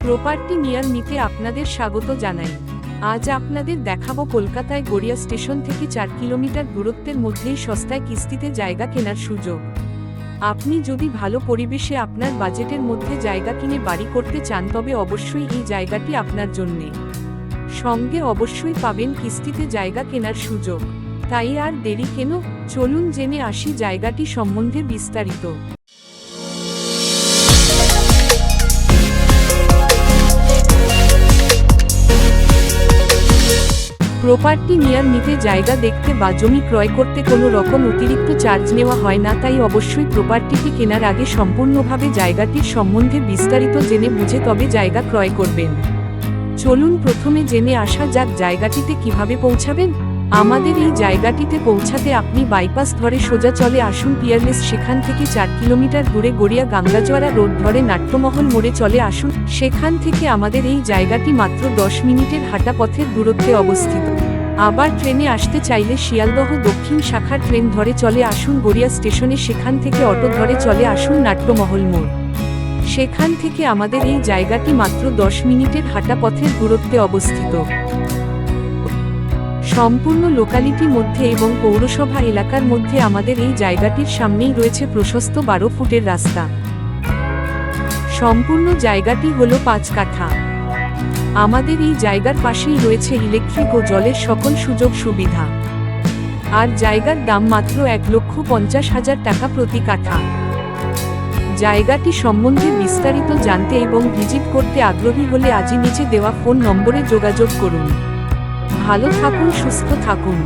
Property near মিতে আপনাদের স্বাগত জানাই। আজ আপনাদের দেখাবো কলকাতায় গড়িয়া স্টেশন থেকে 4 কিলোমিটার দূরত্বের মধ্যেই সস্তায় কিস্তিতে জায়গা কেনার সুযোগ। আপনি যদি ভালো পরিবেশে আপনার বাজেটের মধ্যে জায়গা কিনে বাড়ি করতে চান তবে অবশ্যই এই জায়গাটি আপনার জন্যে। সঙ্গে অবশ্যই পাবেন কিস্তিতে জায়গা কেনার সুযোগ। তাই আর দেরি কেন, চলুন জেনে আসি জায়গাটি সম্বন্ধে বিস্তারিত। প্রপার্টি নিয়ার মিতে জায়গা দেখতে বা জমি ক্রয় করতে কোনো রকম অতিরিক্ত চার্জ নেওয়া হয় না, তাই অবশ্যই প্রপার্টিটি কেনার আগে সম্পূর্ণভাবে জায়গাটির সম্বন্ধে বিস্তারিত জেনে বুঝে তবে জায়গা ক্রয় করবেন। চলুন প্রথমে জেনে আসা যাক জায়গাটিতে কিভাবে পৌঁছাবেন। আমাদের এই জায়গাটিতে পৌঁছাতে আপনি বাইপাস ধরে সোজা চলে আসুন পিয়ারলেস, সেখান থেকে 4 কিলোমিটার দূরে গড়িয়া গাঙ্গাজোয়ারা রোড ধরে নাট্যমহল মোড়ে চলে আসুন। সেখান থেকে আমাদের এই জায়গাটি মাত্র 10 মিনিটের হাঁটা পথের দূরত্বে অবস্থিত। আবার ট্রেনে আসতে চাইলে শিয়ালদহ দক্ষিণ শাখার ট্রেন ধরে চলে আসুন গড়িয়া স্টেশনে, সেখান থেকে অটো ধরে চলে আসুন নাট্যমহল মোড়। সেখান থেকে আমাদের এই জায়গাটি মাত্র 10 মিনিটের হাঁটা পথের দূরত্বে অবস্থিত। সম্পূর্ণ লোকালিটি মধ্যে এবং পৌরসভা এলাকার মধ্যে আমাদের এই জায়গাটির সামনেই রয়েছে প্রশস্ত 12 ফুটের রাস্তা। সম্পূর্ণ জায়গাটি হলো 5 কাঠা। আমাদের এই জায়গার পাশেই রয়েছে ইলেকট্রিক ও জলের সকল সুযোগ সুবিধা। আর জায়গার দাম মাত্র 1,50,000 টাকা প্রতি কাঠা। জায়গাটি সম্বন্ধে বিস্তারিত জানতে এবং ভিজিট করতে আগ্রহী হলে আজই নিচে দেওয়া ফোন নম্বরে যোগাযোগ করুন। ভালো থাকুন, সুস্থ থাকুন।